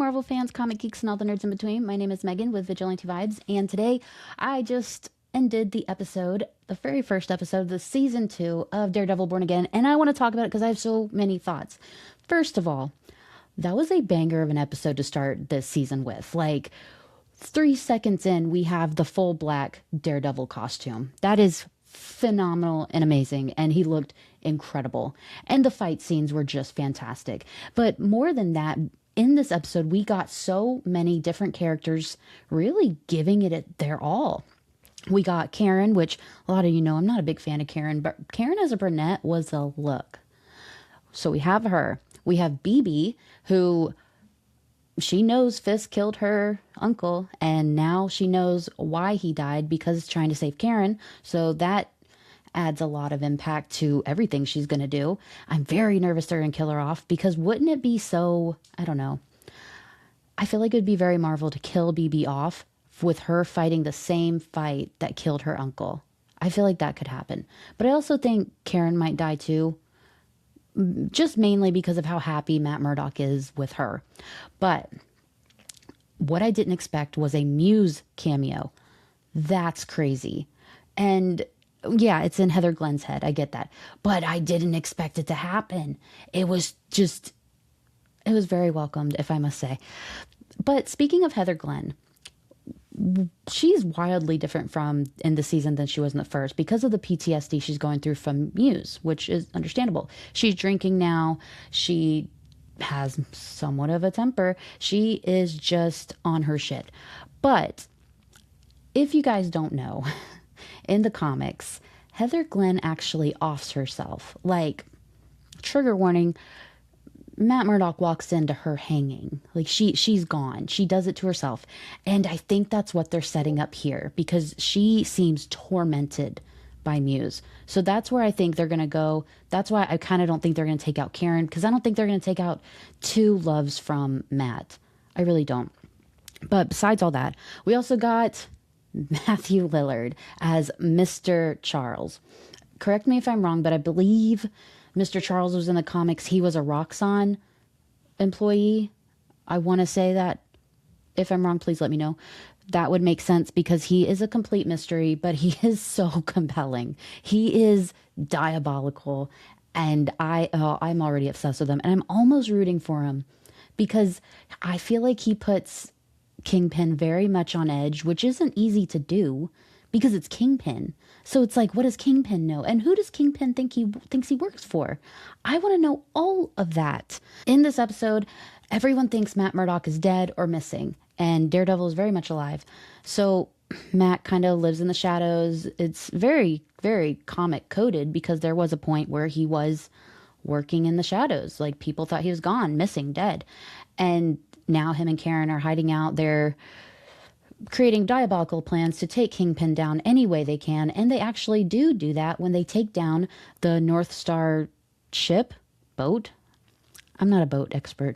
Marvel fans, comic geeks, and all the nerds in between. My name is Megan with Vigilante Vibes, and today I just ended the episode, the very first episode of the season 2 of Daredevil Born Again, and I want to talk about it because I have so many thoughts. First of all, that was a banger of an episode to start this season with. Like, 3 seconds in, we have the full black Daredevil costume. That is phenomenal and amazing, and he looked incredible. And the fight scenes were just fantastic. But more than that, in this episode, we got so many different characters really giving it their all. We got Karen, which a lot of you know I'm not a big fan of Karen, but Karen as a brunette was a look. So we have her. We have BB, who she knows Fisk killed her uncle, and now she knows why he died because it's trying to save Karen. So that adds a lot of impact to everything she's going to do. I'm very nervous they're going to kill her off because wouldn't it be so, I don't know. I feel like it would be very Marvel to kill BB off with her fighting the same fight that killed her uncle. I feel like that could happen. But I also think Karen might die too, just mainly because of how happy Matt Murdock is with her. But what I didn't expect was a Muse cameo. That's crazy. And yeah, it's in Heather Glenn's head. I get that. But I didn't expect it to happen. It was very welcomed, if I must say. But speaking of Heather Glenn, she's wildly different from in the season than she was in the first because of the PTSD she's going through from Muse, which is understandable. She's drinking now. She has somewhat of a temper. She is just on her shit. But if you guys don't know, in the comics, Heather Glenn actually offs herself. Like, trigger warning, Matt Murdock walks into her hanging. Like, she's gone. She does it to herself. And I think that's what they're setting up here because she seems tormented by Muse. So that's where I think they're going to go. That's why I kind of don't think they're going to take out Karen, because I don't think they're going to take out two loves from Matt. I really don't. But besides all that, we also got Matthew Lillard as Mr. Charles. Correct me if I'm wrong, but I believe Mr. Charles was in the comics. He was a Roxxon employee. I want to say that. If I'm wrong, please let me know. That would make sense because he is a complete mystery, but he is so compelling. He is diabolical, and I'm already obsessed with him, and I'm almost rooting for him because I feel like he puts Kingpin very much on edge, which isn't easy to do because it's Kingpin. So it's like, what does Kingpin know? And who does Kingpin think he thinks he works for? I want to know all of that. In this episode, everyone thinks Matt Murdock is dead or missing, and Daredevil is very much alive. So Matt kind of lives in the shadows. It's very, very comic coded because there was a point where he was working in the shadows. Like, people thought he was gone, missing, dead. And now him and Karen are hiding out. They're creating diabolical plans to take Kingpin down any way they can. And they actually do that when they take down the North Star boat. I'm not a boat expert.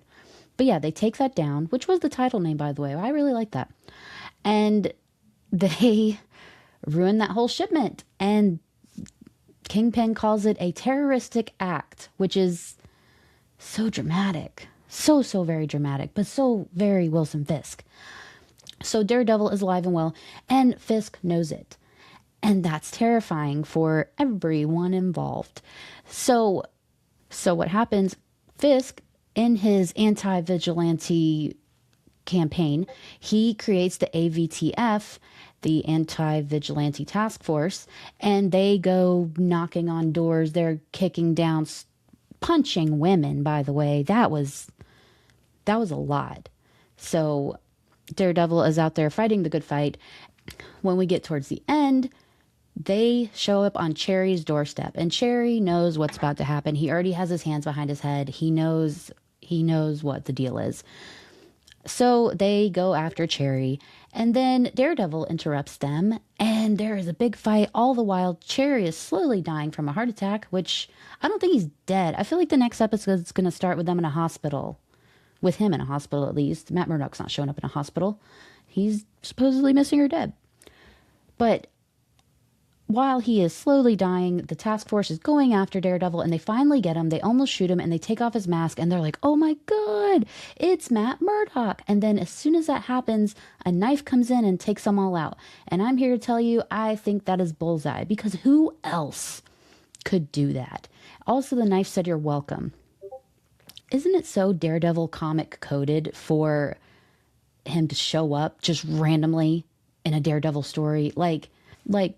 But yeah, they take that down, which was the title name, by the way. I really like that. And they ruin that whole shipment. And Kingpin calls it a terroristic act, which is so dramatic. So very dramatic, but so very Wilson Fisk. So Daredevil is alive and well, and Fisk knows it. And that's terrifying for everyone involved. So what happens? Fisk, in his anti-vigilante campaign, he creates the AVTF, the Anti-Vigilante Task Force, and they go knocking on doors. They're kicking down, punching women, by the way. That was a lot. So Daredevil is out there fighting the good fight. When we get towards the end, they show up on Cherry's doorstep, and Cherry knows what's about to happen. He already has his hands behind his head. He knows what the deal is. So they go after Cherry, and then Daredevil interrupts them, and there is a big fight. All the while, Cherry is slowly dying from a heart attack, which I don't think he's dead. I feel like the next episode is going to start with them in a hospital. With him in a hospital, at least. Matt Murdock's not showing up in a hospital. He's supposedly missing or dead. But while he is slowly dying, the task force is going after Daredevil, and they finally get him. They almost shoot him, and they take off his mask, and they're like, oh my God, it's Matt Murdock. And then as soon as that happens, a knife comes in and takes them all out. And I'm here to tell you, I think that is bullseye, because who else could do that? Also, the knife said, you're welcome. Isn't it so Daredevil comic coded for him to show up just randomly in a Daredevil story? Like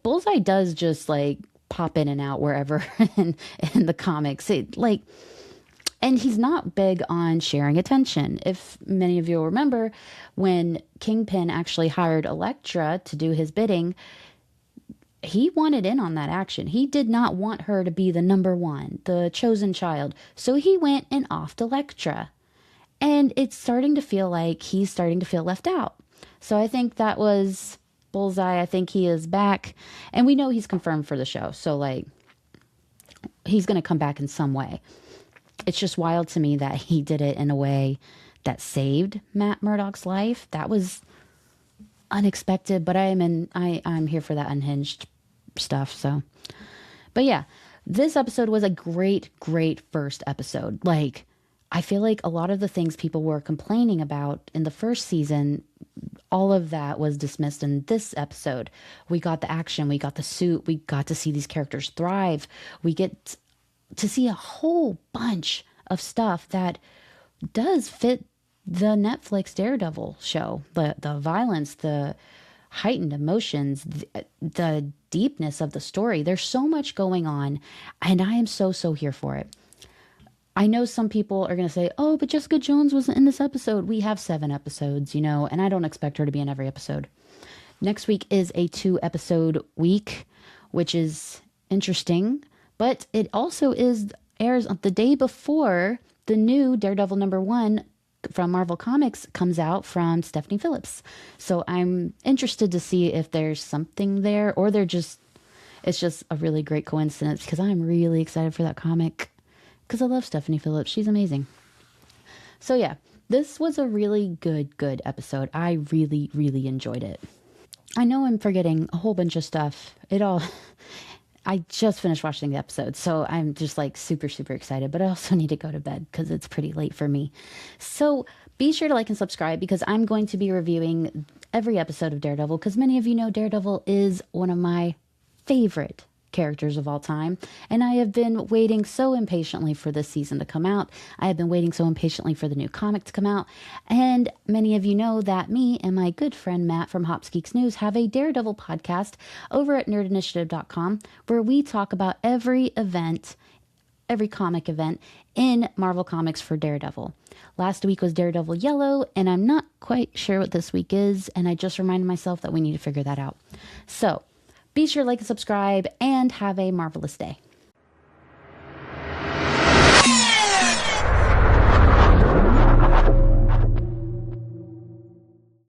Bullseye does just like pop in and out wherever in the comics. And he's not big on sharing attention. If many of you will remember, when Kingpin actually hired Elektra to do his bidding, he wanted in on that action. He did not want her to be the number one, the chosen child. So he went and offed Elektra. And it's starting to feel like he's starting to feel left out. So I think that was Bullseye. I think he is back. And we know he's confirmed for the show. So, like, he's going to come back in some way. It's just wild to me that he did it in a way that saved Matt Murdock's life. That was unexpected, but I'm here for that unhinged stuff. So, but yeah, this episode was a great first episode. Like, I feel like a lot of the things people were complaining about in the first season, all of that was dismissed in this episode. We got the action, we got the suit, we got to see these characters thrive. We get to see a whole bunch of stuff that does fit the Netflix Daredevil show. The violence, the heightened emotions, the deepness of the story. There's so much going on, and I am so here for it. I know some people are going to say, oh, but Jessica Jones wasn't in this episode. We have 7 episodes, and I don't expect her to be in every episode. Next week is a 2-episode week, which is interesting, but it also airs the day before the new Daredevil #1 from Marvel Comics comes out from Stephanie Phillips. So I'm interested to see if there's something there, or it's just a really great coincidence, because I'm really excited for that comic, because I love Stephanie Phillips. She's amazing. So yeah, this was a really good episode. I really enjoyed it. I know I'm forgetting a whole bunch of stuff. I just finished watching the episode, so I'm just like super excited, but I also need to go to bed because it's pretty late for me. So be sure to like and subscribe, because I'm going to be reviewing every episode of Daredevil, because many of you know Daredevil is one of my favorite characters of all time, and I have been waiting so impatiently for this season to come out. I have been waiting so impatiently for the new comic to come out, and many of you know that me and my good friend Matt from Hops Geeks News have a Daredevil podcast over at nerdinitiative.com, where we talk about every comic event in Marvel Comics for Daredevil. Last week was Daredevil Yellow, and I'm not quite sure what this week is, and I just reminded myself that we need to figure that out. So be sure to like and subscribe, and have a marvelous day.